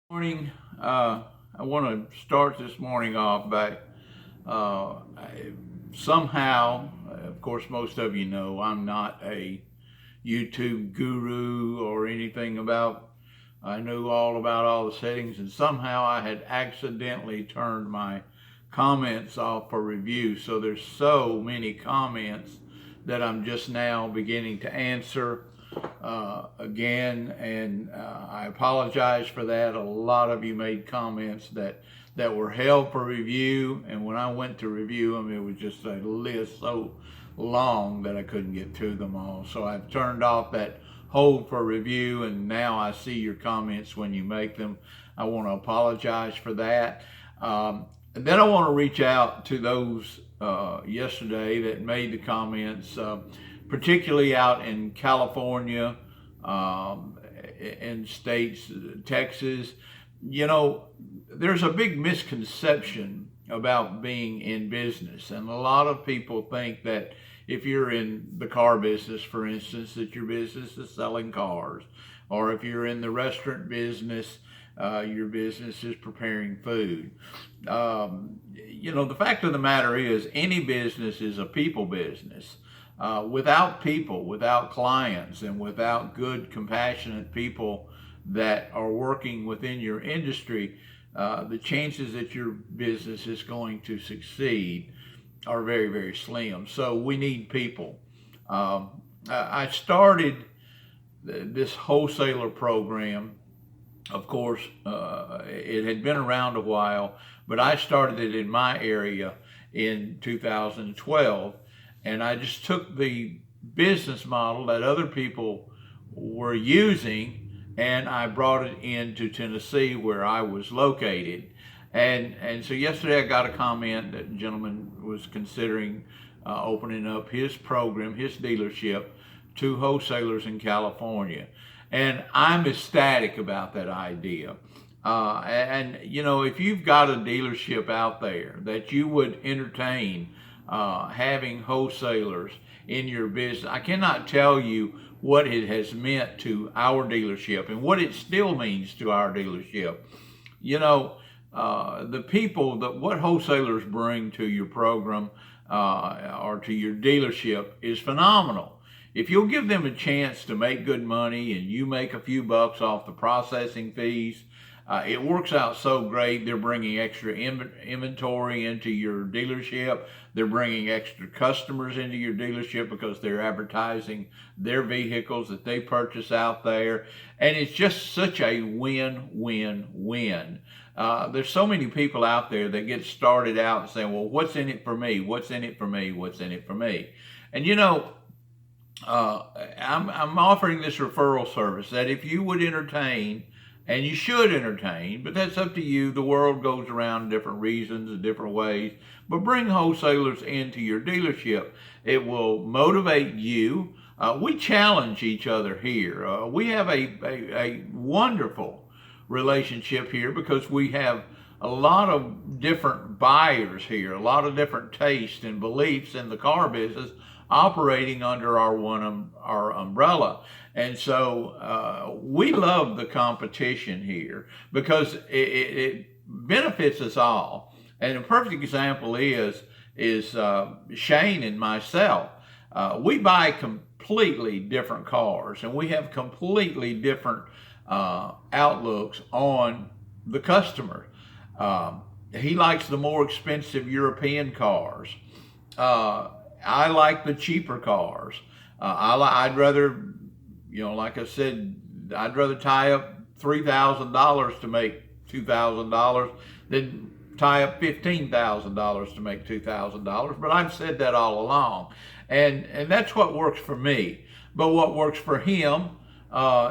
Morning. I want to start this morning off by somehow, of course, most of you know I'm not a YouTube guru or anything about. I knew all about all the settings, and somehow I had accidentally turned my comments off for review. So there's so many comments that I'm just now beginning to answer again, and I apologize for that. A lot of you made comments that were held for review, and when I went to review them, it was just a list so long that I couldn't get to them all. So I've turned off that hold for review, and now I see your comments when you make them. I want to apologize for that. And then I want to reach out to those yesterday that made the comments, particularly out in California, in states, Texas. You know, there's a big misconception about being in business, and a lot of people think that if you're in the car business, for instance, that your business is selling cars, or if you're in the restaurant business, your business is preparing food. The fact of the matter is, any business is a people business. Without people, without clients, and without good, compassionate people that are working within your industry, the chances that your business is going to succeed are very, very slim. So we need people. I started this wholesaler program. Of course, it had been around a while, but I started it in my area in 2012. And I just took the business model that other people were using, and I brought it into Tennessee where I was located. And so yesterday I got a comment that a gentleman was considering opening up his program, his dealership, to wholesalers in California. And I'm ecstatic about that idea. If you've got a dealership out there that you would entertain having wholesalers in your business, I cannot tell you what it has meant to our dealership and what it still means to our dealership. The people that what wholesalers bring to your program or to your dealership is phenomenal. If you'll give them a chance to make good money and you make a few bucks off the processing fees, it works out so great. They're bringing extra inventory into your dealership. They're bringing extra customers into your dealership because they're advertising their vehicles that they purchase out there. And it's just such a win-win-win. There's so many people out there that get started out and saying, well, what's in it for me? What's in it for me? What's in it for me? And I'm offering this referral service that if you would entertain, and you should entertain, but that's up to you. The world goes around different reasons and different ways. But bring wholesalers into your dealership. It will motivate you. We challenge each other here. We have a wonderful relationship here because we have a lot of different buyers here, a lot of different tastes and beliefs in the car business operating under our umbrella. And so we love the competition here because it benefits us all. And a perfect example is Shane and myself. We buy completely different cars, and we have completely different outlooks on the customer. He likes the more expensive European cars. I like the cheaper cars. I'd rather, like I said, I'd rather tie up $3,000 to make $2,000 than tie up $15,000 to make $2,000. But I've said that all along. And that's what works for me. But what works for him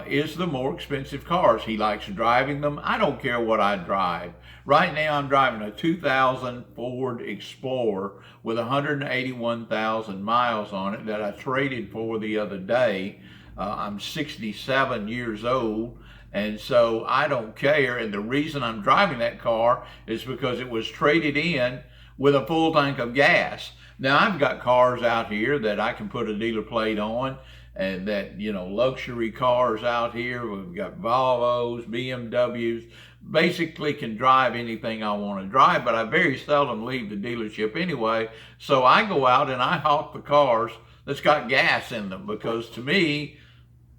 is the more expensive cars. He likes driving them. I don't care what I drive. Right now I'm driving a 2000 Ford Explorer with 181,000 miles on it that I traded for the other day. I'm 67 years old, and so I don't care. And the reason I'm driving that car is because it was traded in with a full tank of gas. Now I've got cars out here that I can put a dealer plate on and that, luxury cars out here. We've got Volvos, BMWs, basically can drive anything I want to drive, but I very seldom leave the dealership anyway. So I go out and I hawk the cars that's got gas in them, because to me,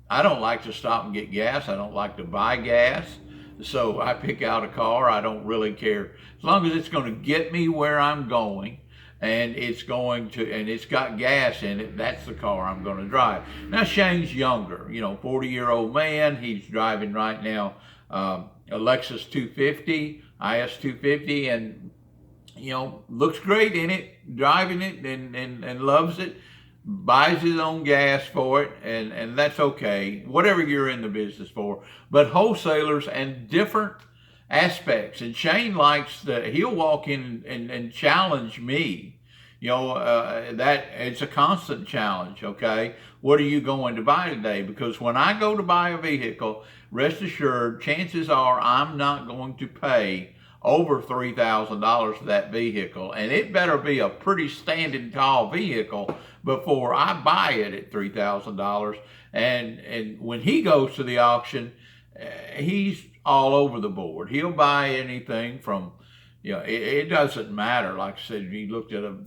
I don't like to stop and get gas. I don't like to buy gas. So I pick out a car. I don't really care. As long as it's going to get me where I'm going, and it's got gas in it, that's the car I'm going to drive. Now Shane's younger, 40-year-old man. He's driving right now a Lexus 250, IS 250, and looks great in it, driving it, and loves it. Buys his own gas for it, and that's okay, whatever you're in the business for. But wholesalers and different aspects, and Shane he'll walk in and challenge me, that it's a constant challenge. Okay, what are you going to buy today? Because when I go to buy a vehicle, rest assured, chances are I'm not going to pay over $3,000 for that vehicle, and it better be a pretty standing tall vehicle before I buy it at $3,000. And when he goes to the auction, he's all over the board. He'll buy anything from, it doesn't matter. Like I said, he looked at a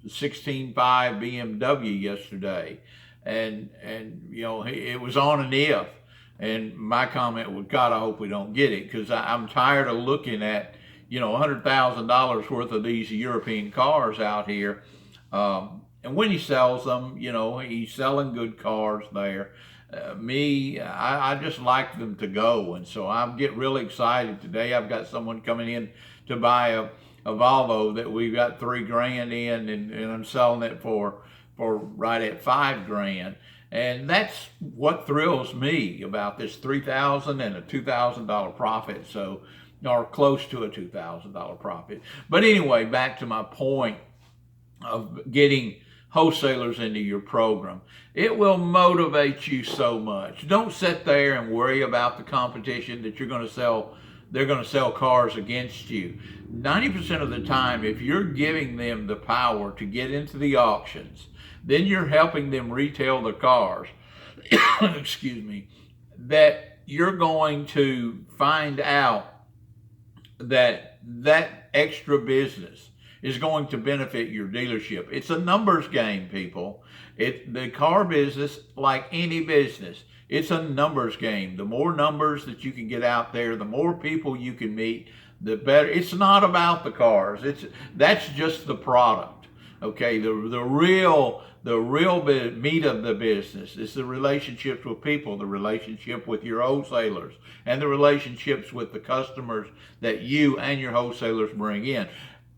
16.5 BMW yesterday, and it was on an if. And my comment was, God, I hope we don't get it, because I'm tired of looking at $100,000 worth of these European cars out here. And when he sells them, he's selling good cars there. I just like them to go. And so I get really excited. Today I've got someone coming in to buy a Volvo that we've got $3,000 in, and I'm selling it for right at $5,000. And that's what thrills me about this $3,000 and a $2,000 profit. So, or close to a $2,000 profit. But anyway, back to my point of getting wholesalers into your program. It will motivate you so much. Don't sit there and worry about the competition that they're going to sell cars against you. 90% of the time, if you're giving them the power to get into the auctions, then you're helping them retail the cars, excuse me, that you're going to find out that extra business is going to benefit your dealership. It's a numbers game, people. The car business, like any business, it's a numbers game. The more numbers that you can get out there, the more people you can meet, the better. It's not about the cars. That's just the product. Okay, the real meat of the business is the relationships with people, the relationship with your wholesalers, and the relationships with the customers that you and your wholesalers bring in.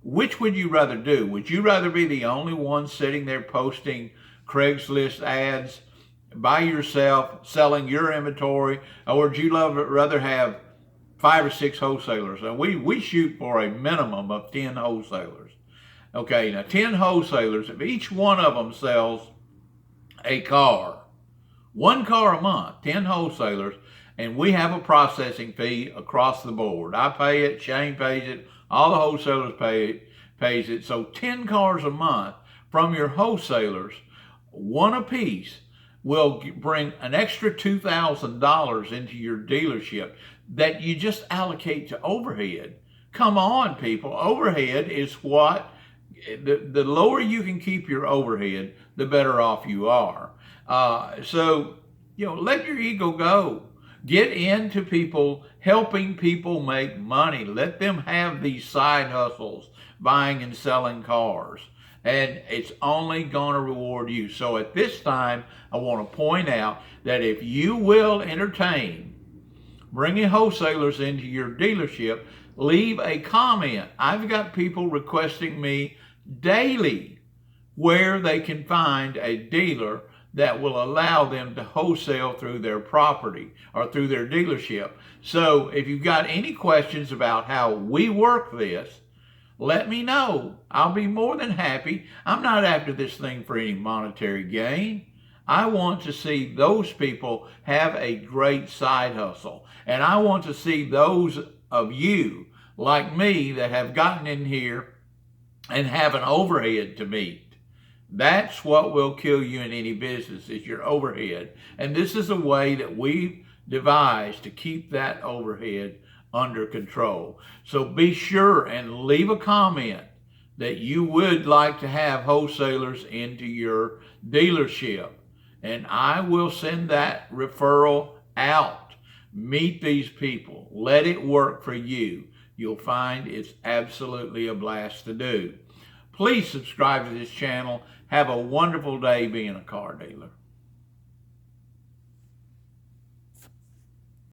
Which would you rather do? Would you rather be the only one sitting there posting Craigslist ads by yourself, selling your inventory, or would you rather have 5 or 6 wholesalers? And we shoot for a minimum of 10 wholesalers. Okay, now 10 wholesalers, if each one of them sells a car, 1 car a month, 10 wholesalers, and we have a processing fee across the board. I pay it, Shane pays it, all the wholesalers pays it. So 10 cars a month from your wholesalers, 1 apiece, will bring an extra $2,000 into your dealership that you just allocate to overhead. Come on, people. Overhead is what, the lower you can keep your overhead, the better off you are. So, let your ego go. Get into people, helping people make money. Let them have these side hustles, buying and selling cars. And it's only going to reward you. So at this time, I want to point out that if you will entertain bringing wholesalers into your dealership, leave a comment. I've got people requesting me daily where they can find a dealer that will allow them to wholesale through their property or through their dealership. So if you've got any questions about how we work this, let me know. I'll be more than happy. I'm not after this thing for any monetary gain. I want to see those people have a great side hustle. And I want to see those of you like me that have gotten in here and have an overhead to meet. That's what will kill you in any business, is your overhead. And this is a way that we've devised to keep that overhead under control. So be sure and leave a comment that you would like to have wholesalers into your dealership, and I will send that referral out. Meet these people. Let it work for you. You'll find it's absolutely a blast to do. Please subscribe to this channel. Have a wonderful day being a car dealer.